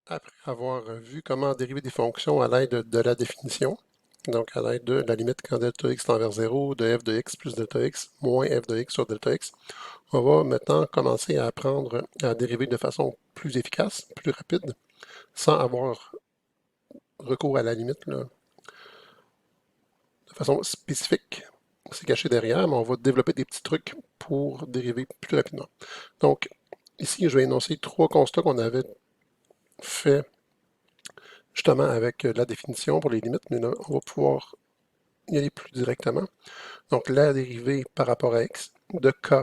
Après avoir vu comment dériver des fonctions à l'aide de la définition, donc à l'aide de la limite quand delta x tend vers 0, de f de x plus delta x moins f de x sur delta x, on va maintenant commencer à apprendre à dériver de façon plus efficace, plus rapide, sans avoir recours à la limite là, de façon spécifique. C'est caché derrière, mais on va développer des petits trucs pour dériver plus rapidement. Donc, ici, je vais énoncer trois constats qu'on avait fait justement avec la définition pour les limites, mais là, on va pouvoir y aller plus directement. Donc, la dérivée par rapport à x de k,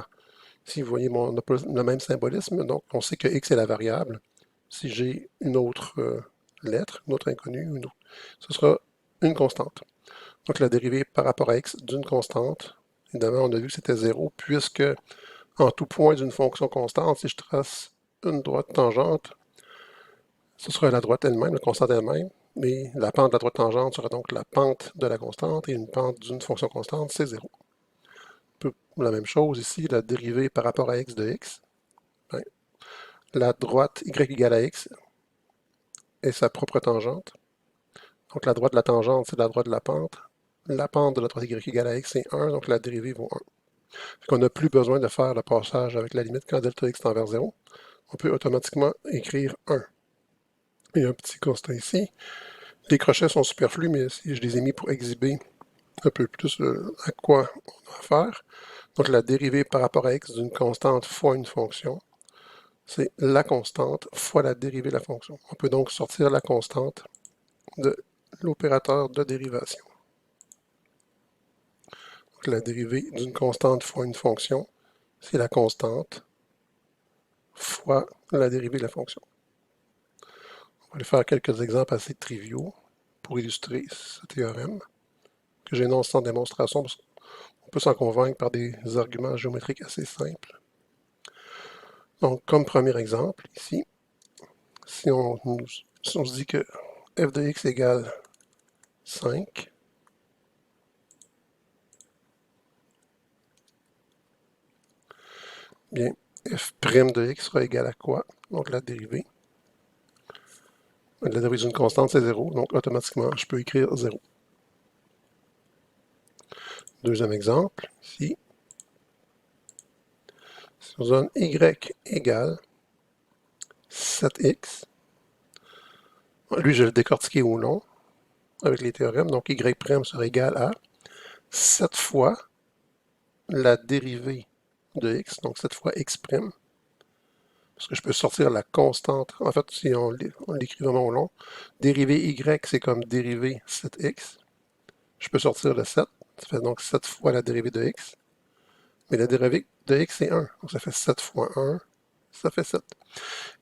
si vous voyez, on n'a pas le même symbolisme, donc on sait que x est la variable. Si j'ai une autre lettre, une autre inconnue, ce sera une constante. Donc, la dérivée par rapport à x d'une constante, évidemment, on a vu que c'était 0, puisque en tout point d'une fonction constante, si je trace une droite tangente, ce sera la droite elle-même, la constante elle-même, mais la pente de la droite tangente sera donc la pente de la constante, et une pente d'une fonction constante, c'est 0. La même chose ici, la dérivée par rapport à x de x. Ben, la droite y égale à x est sa propre tangente. Donc la droite de la tangente, c'est la droite de la pente. La pente de la droite y égale à x, c'est 1, donc la dérivée vaut 1. On n'a plus besoin de faire le passage avec la limite quand delta x tend vers 0. On peut automatiquement écrire 1. Il y a un petit constat ici. Les crochets sont superflus, mais si je les ai mis pour exhiber un peu plus à quoi on va faire. Donc la dérivée par rapport à x d'une constante fois une fonction, c'est la constante fois la dérivée de la fonction. On peut donc sortir la constante de l'opérateur de dérivation. Donc la dérivée d'une constante fois une fonction, c'est la constante fois la dérivée de la fonction. On va aller faire quelques exemples assez triviaux pour illustrer ce théorème que j'énonce sans démonstration parce qu'on peut s'en convaincre par des arguments géométriques assez simples. Donc, comme premier exemple, ici, si on se dit que f de x égale 5, bien, f' de x sera égal à quoi? Donc, la dérivée. La dérivée d'une constante, c'est 0, donc automatiquement, je peux écrire 0. Deuxième exemple, ici, si on donne y égale 7x, lui, je vais le décortiquer au long avec les théorèmes, donc y' sera égal à 7 fois la dérivée de x, donc 7 fois x', parce que je peux sortir la constante. En fait, si on l'écrit vraiment au long, dérivée y, c'est comme dérivée 7x. Je peux sortir le 7, ça fait donc 7 fois la dérivée de x. Mais la dérivée de x, c'est 1. Donc ça fait 7 fois 1, ça fait 7.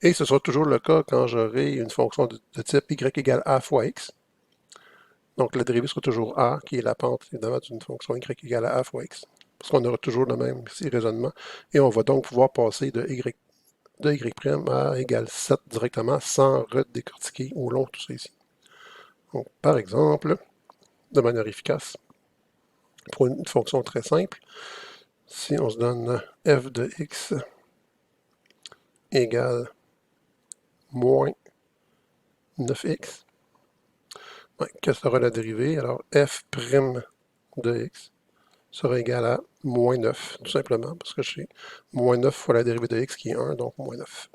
Et ce sera toujours le cas quand j'aurai une fonction de type y égale a fois x. Donc la dérivée sera toujours a, qui est la pente, évidemment, d'une fonction y égale à a fois x. Parce qu'on aura toujours le même ici, raisonnement. Et on va donc pouvoir passer de y' à égale 7 directement sans redécortiquer au long tout ça ici. Donc, par exemple, de manière efficace, pour une fonction très simple, si on se donne f de x égale moins 9x, quelle sera la dérivée? Alors, f' de x sera égal à moins 9, tout simplement, parce que j'ai moins 9 fois la dérivée de x qui est 1, donc moins 9.